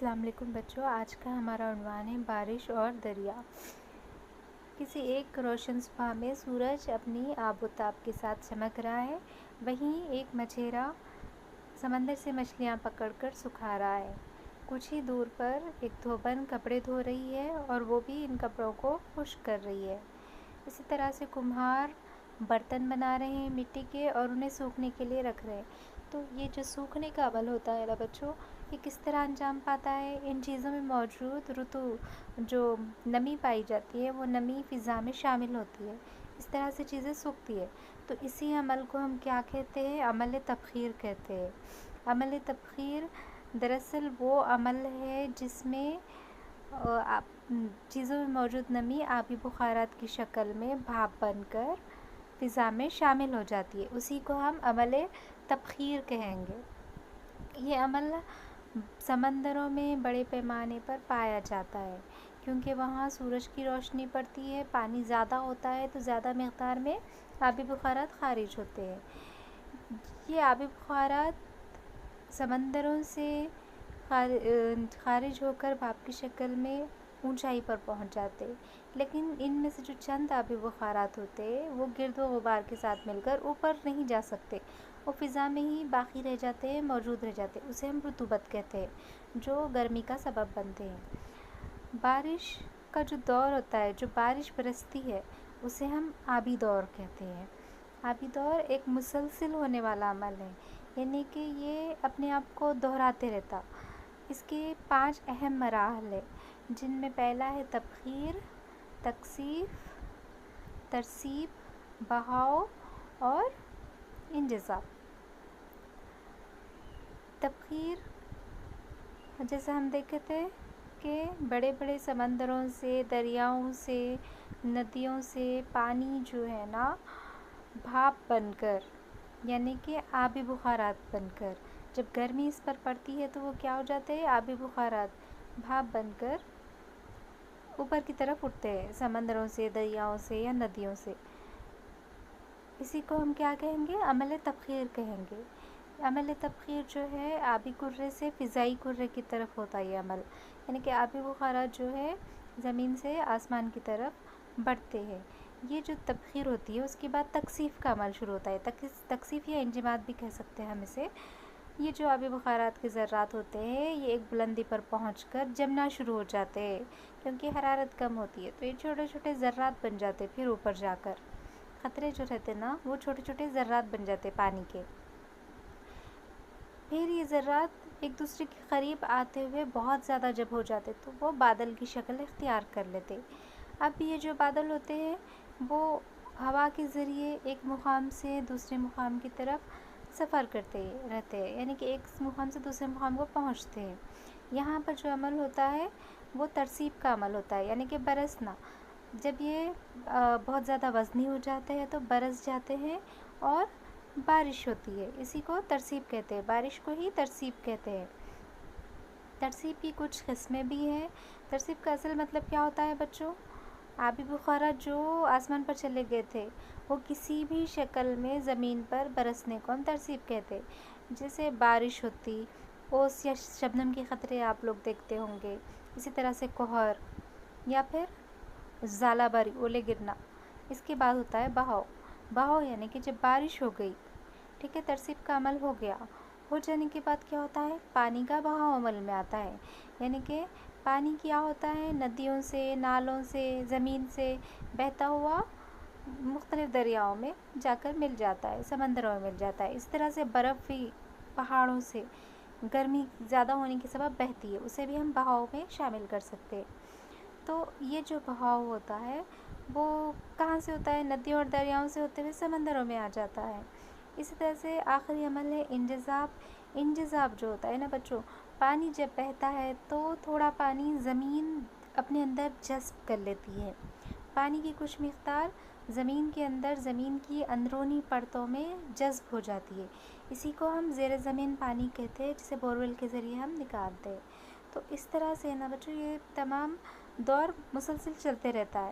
السلام علیکم بچوں، آج کا ہمارا عنوان ہے بارش اور دریا۔ کسی ایک روشن صبح میں سورج اپنی آب و تاب کے ساتھ چمک رہا ہے، وہیں ایک مچھیرا سمندر سے مچھلیاں پکڑ کر سکھا رہا ہے۔ کچھ ہی دور پر ایک دھوبن کپڑے دھو رہی ہے اور وہ بھی ان کپڑوں کو خشک کر رہی ہے۔ اسی طرح سے کمہار برتن بنا رہے ہیں مٹی کے اور انہیں سوکھنے کے لیے رکھ رہے ہیں۔ تو یہ جو سوکھنے کا عمل ہوتا ہے نا بچوں، یہ کس طرح انجام پاتا ہے؟ ان چیزوں میں موجود جو نمی پائی جاتی ہے وہ نمی فضا میں شامل ہوتی ہے، اس طرح سے چیزیں سوکھتی ہے۔ تو اسی عمل کو ہم کیا کہتے ہیں؟ عمل تبخیر کہتے ہیں۔ عمل تبخیر دراصل وہ عمل ہے جس میں چیزوں میں موجود نمی آبی بخارات کی شکل میں بھاپ بن کر فضا میں شامل ہو جاتی ہے، اسی کو ہم عمل تبخیر کہیں گے۔ یہ عمل سمندروں میں بڑے پیمانے پر پایا جاتا ہے، کیونکہ وہاں سورج کی روشنی پڑتی ہے، پانی زیادہ ہوتا ہے تو زیادہ مقدار میں آبی بخارات خارج ہوتے ہیں۔ یہ آبی بخارات سمندروں سے خارج ہو کر بھاپ کی شکل میں اونچائی پر پہنچ جاتے ہیں، لیکن ان میں سے جو چند آبی بخارات ہوتے ہیں وہ گرد و غبار کے ساتھ مل کر اوپر نہیں جا سکتے، وہ فضا میں ہی باقی رہ جاتے ہیں، موجود رہ جاتے ہیں۔ اسے ہم رطوبت کہتے ہیں، جو گرمی کا سبب بنتے ہیں۔ بارش کا جو دور ہوتا ہے، جو بارش برستی ہے، اسے ہم آبی دور کہتے ہیں۔ آبی دور ایک مسلسل ہونے والا عمل ہے، یعنی کہ یہ اپنے آپ کو دہراتے رہتا۔ اس کے 5 اہم مراحل ہیں، جن میں پہلا ہے تبخیر، تکثیف، ترسیب، بہاؤ اور انجذاب۔ تبخیر جیسے ہم دیکھے تھے کہ بڑے بڑے سمندروں سے، دریاؤں سے، ندیوں سے پانی جو ہے نا بھاپ بن کر، یعنی کہ آبی بخارات بن کر، جب گرمی اس پر پڑتی ہے تو وہ کیا ہو جاتے ہیں؟ آبی بخارات بھاپ بن کر اوپر کی طرف اٹھتے ہیں، سمندروں سے، دریاؤں سے یا ندیوں سے۔ اسی کو ہم کیا کہیں گے؟ عمل تبخیر کہیں گے۔ عمل تبخیر جو ہے آبی کرے سے فضائی کرے کی طرف ہوتا ہے یہ عمل، یعنی کہ آبی بخارات جو ہے زمین سے آسمان کی طرف بڑھتے ہیں۔ یہ جو تبخیر ہوتی ہے اس کے بعد تکثیف کا عمل شروع ہوتا ہے۔ تکثیف یا انجماد بھی کہہ سکتے ہیں ہم اسے۔ یہ جو آبی بخارات کے ذرات ہوتے ہیں یہ ایک بلندی پر پہنچ کر جمنا شروع ہو جاتے ہیں، کیونکہ حرارت کم ہوتی ہے تو یہ چھوٹے چھوٹے ذرات بن جاتے، پھر اوپر جا کر قطرے جو رہتے نا وہ چھوٹے چھوٹے ذرات بن جاتے پانی کے۔ پھر یہ ذرات ایک دوسرے کے قریب آتے ہوئے بہت زیادہ جب ہو جاتے تو وہ بادل کی شکل اختیار کر لیتے۔ اب یہ جو بادل ہوتے ہیں وہ ہوا کے ذریعے ایک مقام سے دوسرے مقام کی طرف سفر کرتے رہتے ہیں، یعنی کہ ایک مقام سے دوسرے مقام کو پہنچتے ہیں۔ یہاں پر جو عمل ہوتا ہے وہ ترسیب کا عمل ہوتا ہے، یعنی کہ برسنا۔ جب یہ بہت زیادہ وزنی ہو جاتے ہیں تو برس جاتے ہیں اور بارش ہوتی ہے، اسی کو ترسیب کہتے ہیں، بارش کو ہی ترسیب کہتے ہیں۔ ترسیب کی کچھ قسمیں بھی ہیں۔ ترسیب کا اصل مطلب کیا ہوتا ہے بچوں؟ آبی بخارات جو آسمان پر چلے گئے تھے وہ کسی بھی شکل میں زمین پر برسنے کو ہم ترسیب کہتے ہیں۔ جیسے بارش ہوتی، اوس یا شبنم کے قطرے آپ لوگ دیکھتے ہوں گے، اسی طرح سے کوہر یا پھر ژالہ باری، اولے گرنا۔ اس کے بعد ہوتا ہے بہاؤ۔ بہاؤ یعنی کہ جب بارش ہو گئی، ٹھیک ہے، ترسیب کا عمل ہو گیا، ہو جانے کے بعد کیا ہوتا ہے؟ پانی کا بہاؤ عمل میں آتا ہے، یعنی کہ پانی کیا ہوتا ہے؟ ندیوں سے، نالوں سے، زمین سے بہتا ہوا مختلف دریاؤں میں جا کر مل جاتا ہے، سمندروں میں مل جاتا ہے۔ اس طرح سے برف بھی پہاڑوں سے گرمی زیادہ ہونے کے سبب بہتی ہے، اسے بھی ہم بہاؤ میں شامل کر سکتے ہیں۔ تو یہ جو بہاؤ ہوتا ہے وہ کہاں سے ہوتا ہے؟ ندیوں اور دریاؤں سے ہوتے ہوئے سمندروں میں آ جاتا ہے۔ اسی طرح سے آخری عمل ہے انجذاب۔ انجذاب جو ہوتا ہے نا بچوں، پانی جب بہتا ہے تو تھوڑا پانی زمین اپنے اندر جذب کر لیتی ہے، پانی کی کچھ مقدار زمین کے اندر، زمین کی اندرونی پرتوں میں جذب ہو جاتی ہے، اسی کو ہم زیر زمین پانی کہتے ہیں، جسے بورویل کے ذریعے ہم نکالتے ہیں۔ تو اس طرح سے نا بچوں یہ تمام دور مسلسل چلتے رہتا ہے۔